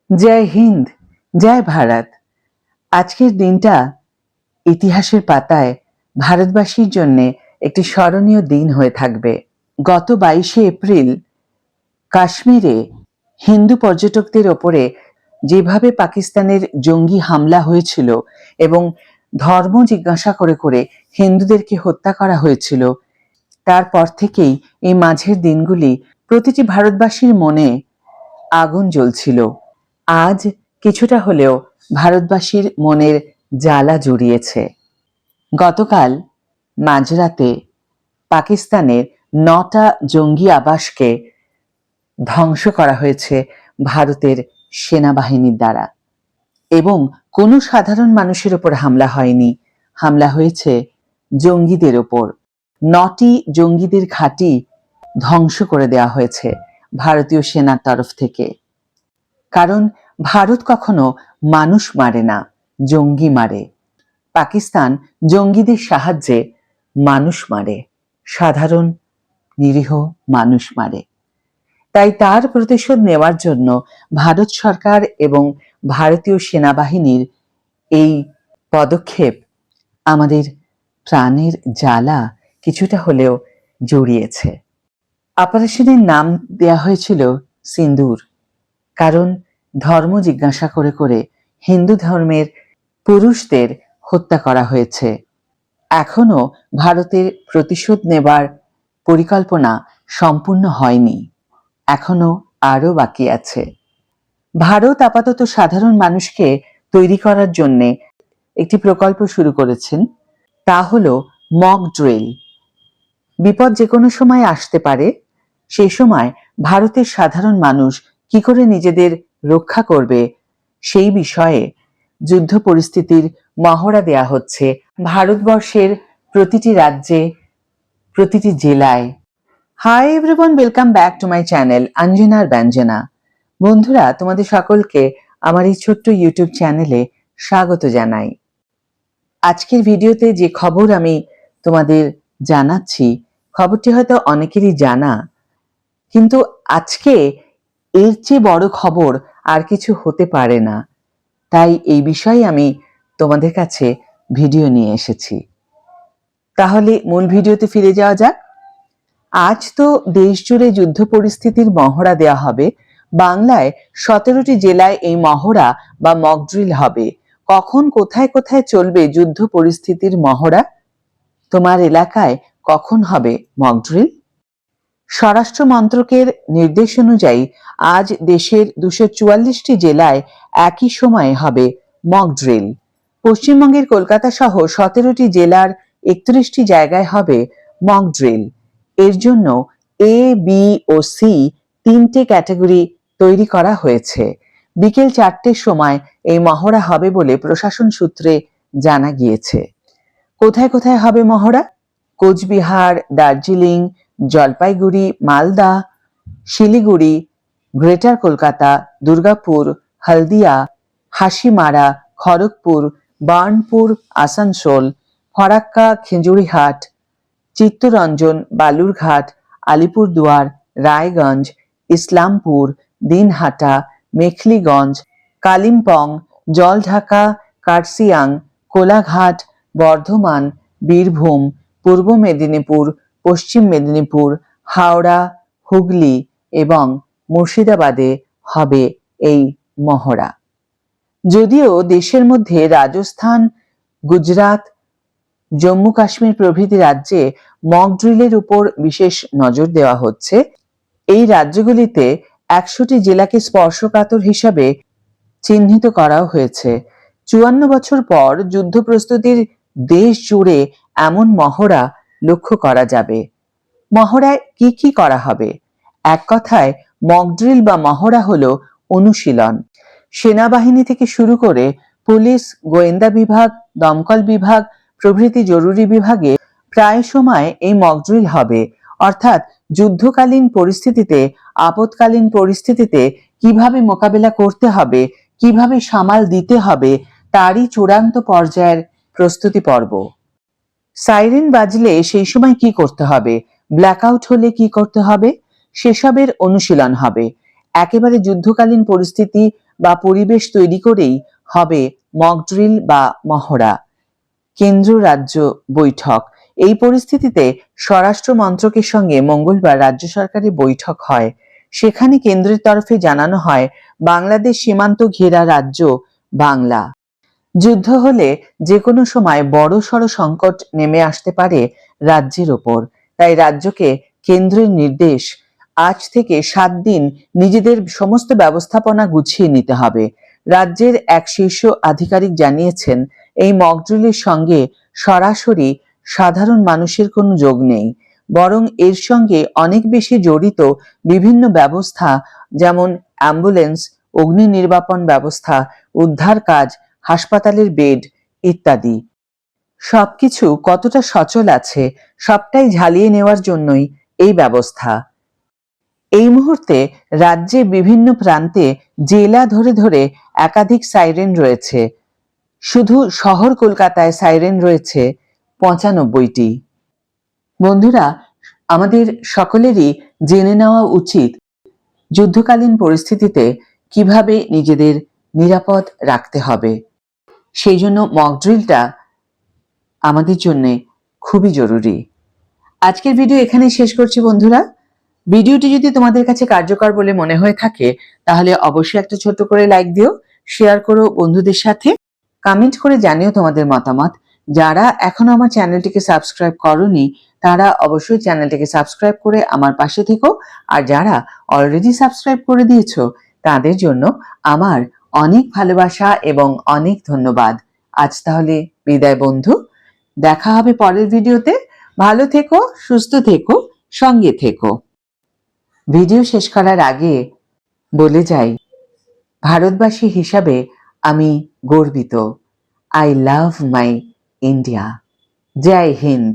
জয় হিন্দ, জয় ভারত। আজকের দিনটা ইতিহাসের পাতায় ভারতবাসীর জন্য একটি স্মরণীয় দিন হয়ে থাকবে। গত 22শে এপ্রিল কাশ্মীরে হিন্দু পর্যটকদের ওপরে যেভাবে পাকিস্তানের জঙ্গি হামলা হয়েছিল এবং ধর্ম জিজ্ঞাসা করে করে হিন্দুদেরকে হত্যা করা হয়েছিল, তারপর থেকেই এই মাঝের দিনগুলি প্রতিটি ভারতবাসীর মনে আগুন জ্বলছিল। আজ কিছুটা হলেও ভারতবাসীর মনের জ্বালা জুড়িয়েছে। গতকাল মাঝরাতে পাকিস্তানের 9টা জঙ্গি আবাসকে ধ্বংস করা হয়েছে ভারতের সেনাবাহিনীর দ্বারা, এবং কোনো সাধারণ মানুষের ওপর হামলা হয়নি, হামলা হয়েছে জঙ্গিদের ওপর। 9টি জঙ্গিদের ঘাঁটি ধ্বংস করে দেওয়া হয়েছে ভারতীয় সেনার তরফ থেকে। কারণ ভারত কখনো মানুষ মারে না, জঙ্গি মারে। পাকিস্তান জঙ্গিদের সাহায্যে মানুষ মারে, সাধারণ নিরীহ মানুষ মারে। তাই তার প্রতিশোধ নেওয়ার জন্য ভারত সরকার এবং ভারতীয় সেনাবাহিনীর এই পদক্ষেপ আমাদের প্রাণের জ্বালা কিছুটা হলেও জড়িয়েছে। অপারেশনের নাম দেয়া হয়েছিল সিন্দুর, কারণ ধর্ম জিজ্ঞাসা করে করে হিন্দু ধর্মের পুরুষদের হত্যা করা হয়েছে। এখনো ভারতের প্রতিশোধ নেবার পরিকল্পনা সম্পূর্ণ হয়নি, এখনো আরো বাকি আছে। ভারত আপাতত সাধারণ মানুষকে তৈরি করার জন্য একটি প্রকল্প শুরু করেছেন, তা হলো মক ড্রিল। বিপদ যে কোনো সময় আসতে পারে, সেই সময় ভারতের সাধারণ মানুষ কি করে নিজেদের রক্ষা করবে সেই বিষয়ে যুদ্ধ পরিস্থিতির মহড়া দেয়া হচ্ছে ভারতবর্ষের প্রতিটি রাজ্যে, প্রতিটি জেলায়। Hi everyone, welcome back to my channel অঞ্জনার ব্যঞ্জনা। বন্ধুরা, তোমাদের সকলকে আমার এই ছোট্ট ইউটিউব চ্যানেলে স্বাগত জানাই। আজকের ভিডিওতে যে খবর আমি তোমাদের জানাচ্ছি, খবরটি হয়তো অনেকেরই জানা, কিন্তু আজকে এর চেয়ে বড় খবর আর কিছু হতে পারে না। তাই এই বিষয়ে আমি তোমাদের কাছে ভিডিও নিয়ে এসেছি। তাহলে মূল ভিডিওতে ফিরে যাওয়া যাক। আজ তো দেশ জুড়ে যুদ্ধ পরিস্থিতির মহড়া দেওয়া হবে। বাংলায় 17টি জেলায় এই মহড়া বা মক ড্রিল হবে। কখন কোথায় কোথায় চলবে যুদ্ধ পরিস্থিতির মহড়া? তোমার এলাকায় কখন হবে মক ড্রিল? স্বরাষ্ট্র মন্ত্রকের নির্দেশ অনুযায়ী আজ দেশের 244টি জেলায় একই সময়ে হবে মক ড্রিল। পশ্চিমবঙ্গের কলকাতা সহ 17টি জেলার 31টি জায়গায় হবে মক ড্রিল। এর জন্য এ, বি ও সি 3টে ক্যাটাগরি তৈরি করা হয়েছে। বিকেল 4টের সময় এই মহড়া হবে বলে প্রশাসন সূত্রে জানা গিয়েছে। কোথায় কোথায় হবে মহড়া? কোচবিহার, দার্জিলিং, জলপাইগুড়ি, মালদা, শিলিগুড়ি, গ্রেটার কলকাতা, দুর্গাপুর, হলদিয়া, হাসিমারা, খড়গপুর, বার্নপুর, আসানসোল, ফরাক্কা, খেজুরিহাট, চিত্তরঞ্জন, বালুরঘাট, আলিপুরদুয়ার, রায়গঞ্জ, ইসলামপুর, দিনহাটা, মেখলিগঞ্জ, কালিম্পং, জলঢাকা, কার্শিয়াং, কোলাঘাট, বর্ধমান, বীরভূম, পূর্ব মেদিনীপুর, পশ্চিম মেদিনীপুর, হাওড়া, হুগলি এবং মুর্শিদাবাদে হবে এই মহড়া। যদিও দেশের মধ্যে রাজস্থান, গুজরাট, জম্মু কাশ্মীর প্রভৃতি রাজ্যে মক ড্রিলের উপর বিশেষ নজর দেওয়া হচ্ছে, এই রাজ্যগুলিতে 100টি জেলাকে স্পর্শকাতর হিসাবে চিহ্নিত করাও হয়েছে। 54 বছর পর যুদ্ধ প্রস্তুতির দেশ জুড়ে এমন মহড়া লক্ষ্য করা যাবে। মহড়ায় কি কি করা হবে? এক কথায় মক ড্রিল বা মহড়া হলো অনুশীলন। সেনাবাহিনী থেকে শুরু করে পুলিশ, গোয়েন্দা বিভাগ, দমকল বিভাগ প্রভৃতি জরুরি বিভাগে প্রায় সময় এই মক ড্রিল হবে। অর্থাৎ যুদ্ধকালীন পরিস্থিতিতে, আপৎকালীন পরিস্থিতিতে কিভাবে মোকাবেলা করতে হবে, কিভাবে সামাল দিতে হবে, তারই চূড়ান্ত পর্যায়ের প্রস্তুতি পর্ব। সাইরেন বাজলে সেই সময় কি করতে হবে, ব্ল্যাকআউট হলে কি করতে হবে, সেসবের অনুশীলন হবে। একেবারে যুদ্ধকালীন পরিস্থিতি বা পরিবেশ তৈরি করেই হবে মক ড্রিল বা মহড়া। কেন্দ্র রাজ্য বৈঠক। এই পরিস্থিতিতে স্বরাষ্ট্র মন্ত্রকের সঙ্গে মঙ্গলবার রাজ্য সরকারের বৈঠক হয়। সেখানে কেন্দ্রের তরফে জানানো হয় বাংলাদেশ সীমান্ত ঘেরা রাজ্য বাংলা। যুদ্ধ হলে যে কোনো সময় বড়সড় সংকট নেমে আসতে পারে রাজ্যের ওপর। তাই রাজ্যকে কেন্দ্রের নির্দেশ, আজ থেকে 7 দিন নিজেদের সমস্ত ব্যবস্থাপনা গুছিয়ে নিতে হবে। রাজ্যের এক শীর্ষ আধিকারিক জানিয়েছেন, এই মকড্রিলের সঙ্গে সরাসরি সাধারণ মানুষের কোনো যোগ নেই, বরং এর সঙ্গে অনেক বেশি জড়িত বিভিন্ন ব্যবস্থা, যেমন অ্যাম্বুলেন্স, অগ্নি নির্বাপন ব্যবস্থা, উদ্ধার কাজ, হাসপাতালের বেড ইত্যাদি। সবকিছু কতটা সচল আছে সবটাই ঝালিয়ে নেওয়ার জন্যই এই ব্যবস্থা। এই মুহূর্তে রাজ্যের বিভিন্ন প্রান্তে জেলা ধরে ধরে একাধিক সাইরেন রয়েছে। শুধু শহর কলকাতায় সাইরেন রয়েছে 95টি। বন্ধুরা, আমাদের সকলেরই জেনে নেওয়া উচিত যুদ্ধকালীন পরিস্থিতিতে কিভাবে নিজেদের নিরাপদ রাখতে হবে। সেই জন্য মক ড্রিলটা আমাদের জন্য খুবই জরুরি। আজকের ভিডিও এখানে শেষ করছি বন্ধুরা। ভিডিওটি যদি তোমাদের কাছে কার্যকর বলে মনে হয়ে থাকে তাহলে অবশ্যই একটা ছোট্ট করে লাইক দিও, শেয়ার করো বন্ধুদের সাথে, কমেন্ট করে জানিও তোমাদের মতামত। যারা এখনো আমার চ্যানেলটিকে সাবস্ক্রাইব করোনি তারা অবশ্যই চ্যানেলটিকে সাবস্ক্রাইব করে আমার পাশে থেকো, আর যারা অলরেডি সাবস্ক্রাইব করে দিয়েছো তাদের জন্য আমার অনেক ভালোবাসা এবং অনেক ধন্যবাদ। আজ তাহলে বিদায় বন্ধু, দেখা হবে পরের ভিডিওতে। ভালো থেকো, সুস্থ থেকো, সঙ্গে থেকো। ভিডিও শেষ করার আগে বলে যাই, ভারতবাসী হিসাবে আমি গর্বিত। I love my India. জয় হিন্দ।